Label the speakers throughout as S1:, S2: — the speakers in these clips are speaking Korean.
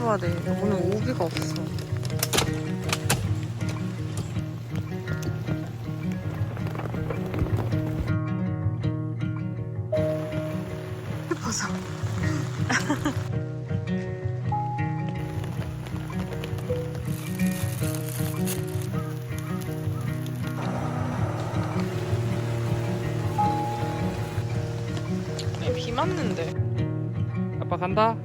S1: 봐야 돼. 오늘 오기가 없어. 슬퍼서. 비 맞는데.
S2: 아빠 간다.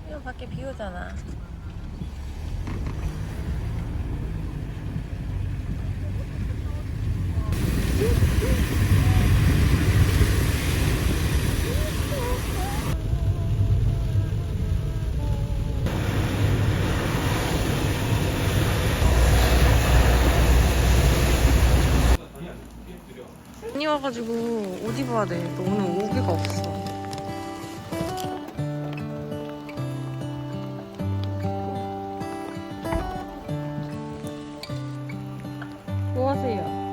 S1: 이거 밖에 비 오잖아. 많이 와가지고 옷 입어야 돼. 너 오늘 오기가 없어. 뭐 하세요?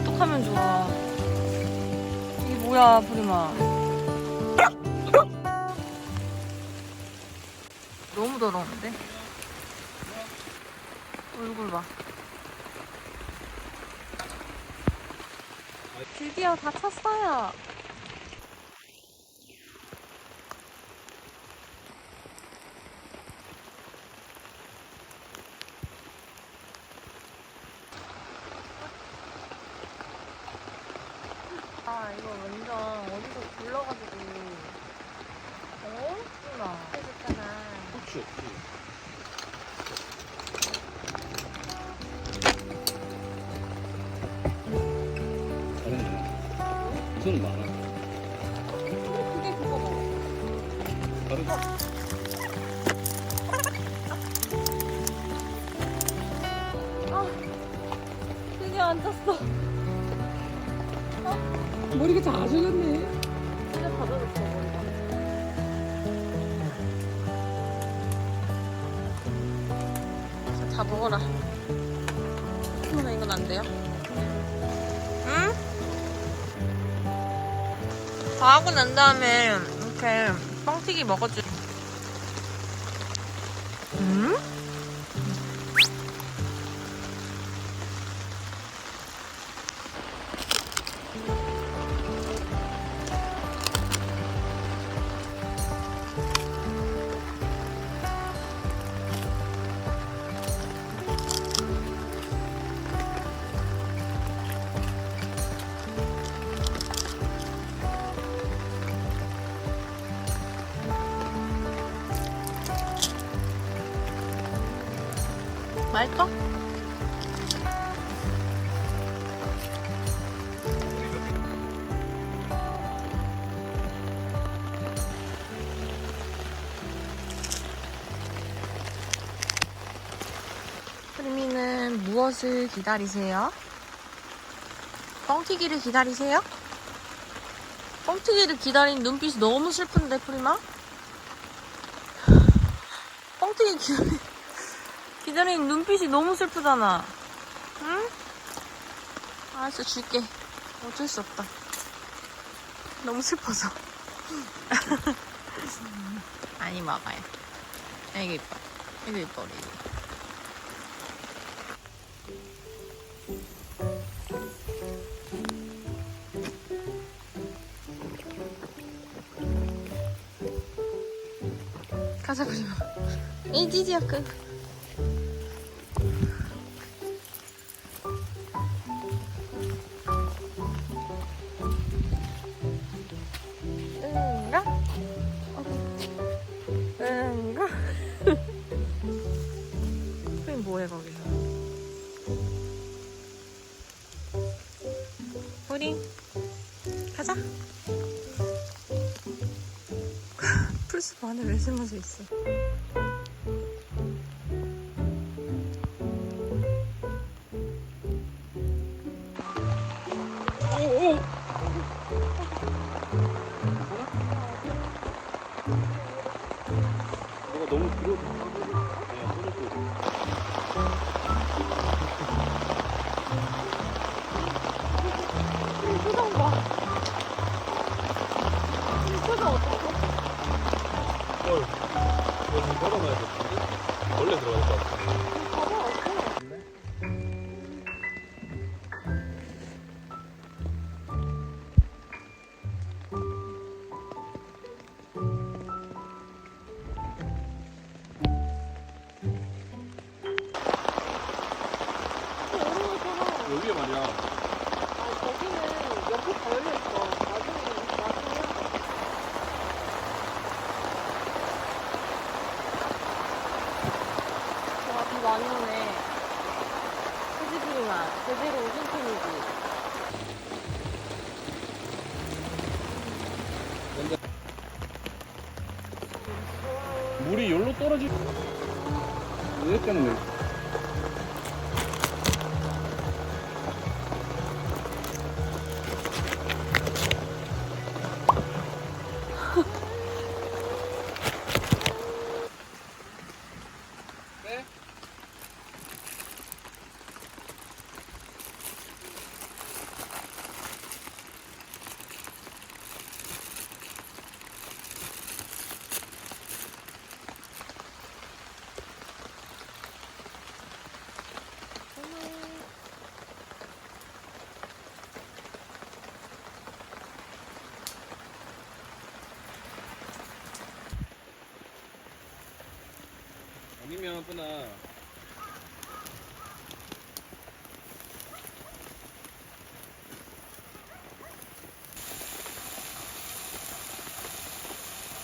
S1: 어떡하면 좋아. 이게 뭐야, 프리마. 너무 더러운데? 얼굴 봐. 드디어 다 찼어요. 아, 이거 완전 어디서 굴러가지고 엄청나. 해줬잖아.
S2: 혹시 없지? 다른 거 우선은 많아.
S1: 크게 그거 먹어.
S2: 다른 거.
S1: 아, 드디어 안 찼어.
S2: 머리가 작아졌네.
S1: 진짜 닫아줬어, 머리가. 자, 다 먹어라. 그러면 이건 안 돼요? 응? 다 하고 난 다음에 이렇게 뻥튀기 먹어줘. 응? 맛있어? 프리미는 무엇을 기다리세요? 뻥튀기를 기다리세요? 뻥튀기를 기다린 눈빛이 너무 슬픈데, 프리마? 뻥튀기 기다린 눈빛이 너무 슬프잖아. 응? 알았어, 줄게. 어쩔 수 없다. 너무 슬퍼서. 많이 먹어요. 이거 이뻐. 이거 이뻐 우리. 가자 그리고. 이지지야크. 응가? 응가? 그게 뭐해 거기서? 우리 가자. 풀숲 안에 왜 숨어져 있어?
S2: 너가 너무 뒤로 내가 떨어져.
S1: 표정 봐. 표정 어떡해?
S2: 이거 좀 걸어놔야 돼. 원래 들어갈 것 같아. 여기에 말이야.
S1: 아, 거기는 옆에 다 열려있어. 나중에. 와, 비 많이 오네. 그지부리만. 제대로 오신 편이지.
S2: 물이 여기로 떨어지. 이렇게 하는 거야. 네? 아니면 뿌나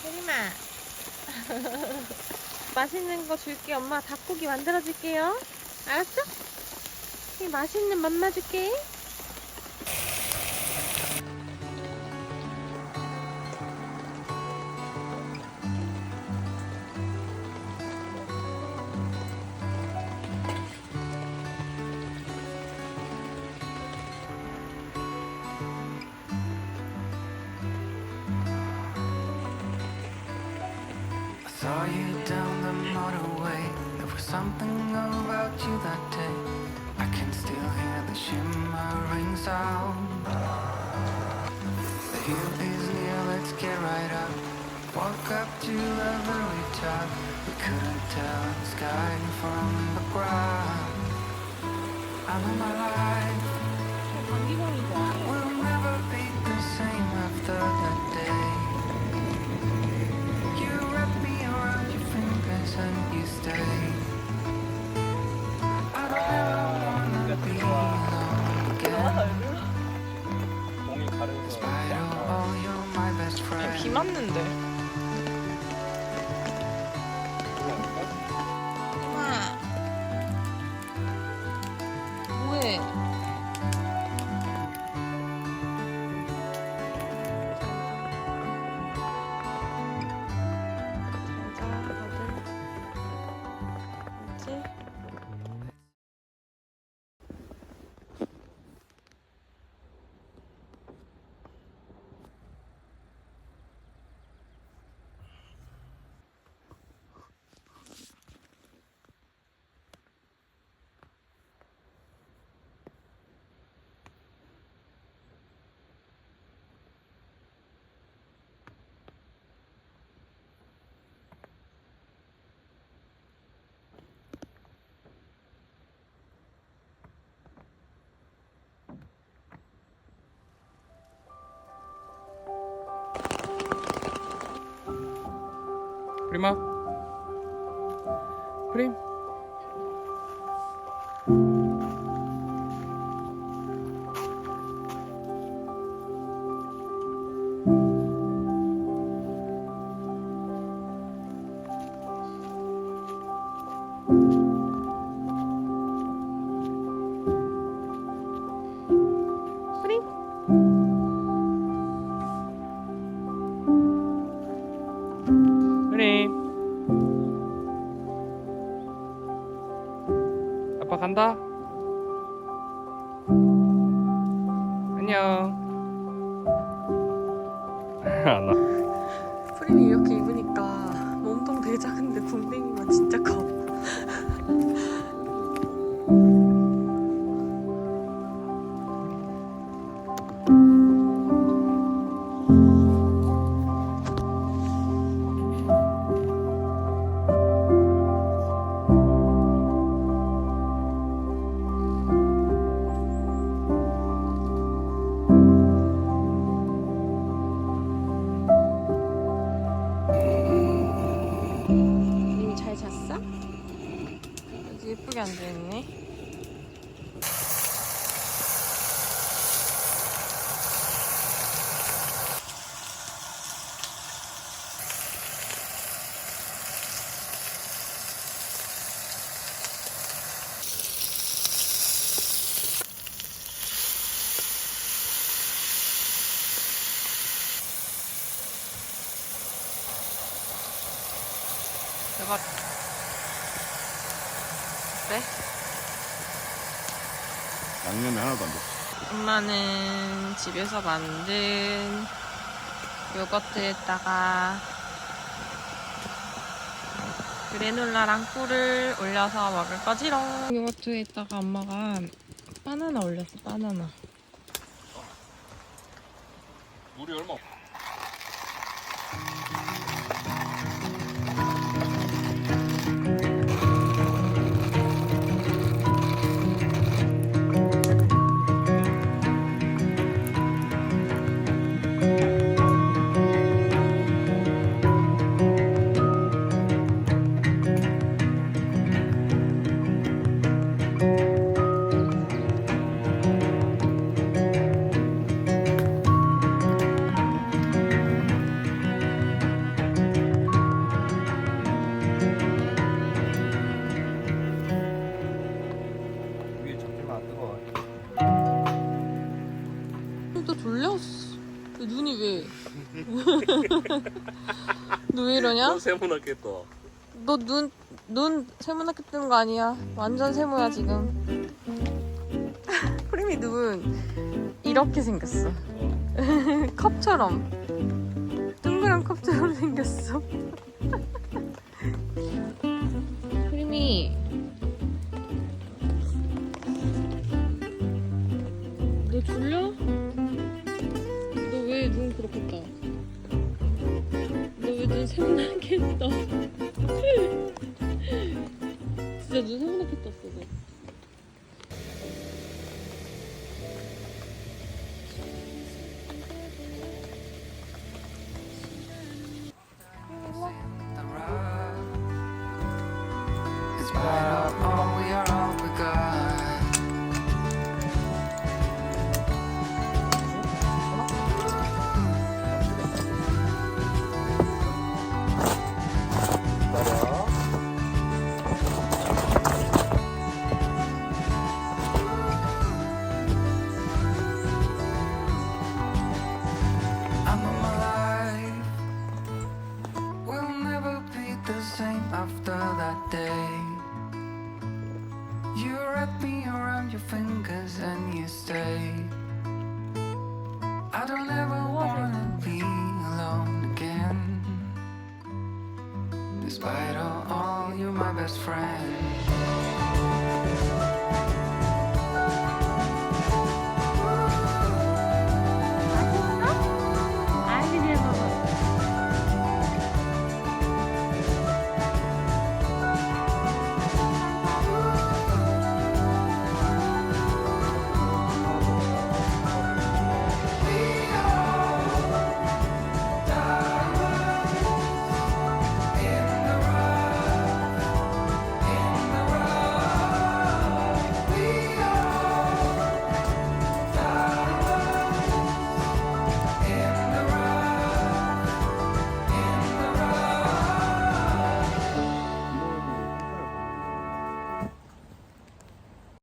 S1: 혜림아. 맛있는 거 줄게. 엄마 닭고기 만들어줄게요. 알았어? 이 맛있는 맘마 줄게.
S3: Saw you down the motorway. There was something about you that day. I can still hear the shimmering sound. The hill is near, let's get right up. Walk up to the very top. We couldn't tell the sky from the ground. I'm in my life. We'll never be the same after that day. You wrap me around your fingers and you stay. I don't ever wanna be alone again.
S2: 공이 가려서
S3: Despite all, you're my best friend.
S1: 비 맞는데. 엄마. 뭐해?
S4: 프리마? 프림?
S1: 프림?
S4: 프림? 아빠 간다. 안녕. 안 와.
S1: 프림이 이렇게 입으니까 몸통 되게 작은데 궁뎅이만 진짜 커. 이미 잘 잤어? 아주 예쁘게 앉아있네.
S4: 대박.
S1: 네?
S2: 양념이 하나도 안 됐어.
S1: 엄마는 집에서 만든 요거트에다가 그래놀라랑 꿀을 올려서 먹을 거지롱. 요거트에다가 엄마가 바나나 올렸어. 바나나.
S2: 물이 얼마?
S5: 위에 잡히면 안 뜨거워.
S1: 또 졸렸어. 눈이 왜? 너 왜 이러냐?
S2: 세모나겠다.
S1: 너 눈 세모나게 뜨는 거 아니야. 완전 세모야 지금. 프림이 눈 이렇게 생겼어. 컵처럼. 동그란 컵처럼 생겼어. 프림이 너 졸려? 너 왜 눈 그렇게 떠? 너 왜 눈 세모나게 떠? 진짜 눈 세모나게 떴어 너.
S3: the ride. It's better, all we are, all we got. I'm on my life. We'll never be the same after that day. You wrap me around your fingers and you stay. I don't ever wanna be alone again. Despite all, you're my best friend.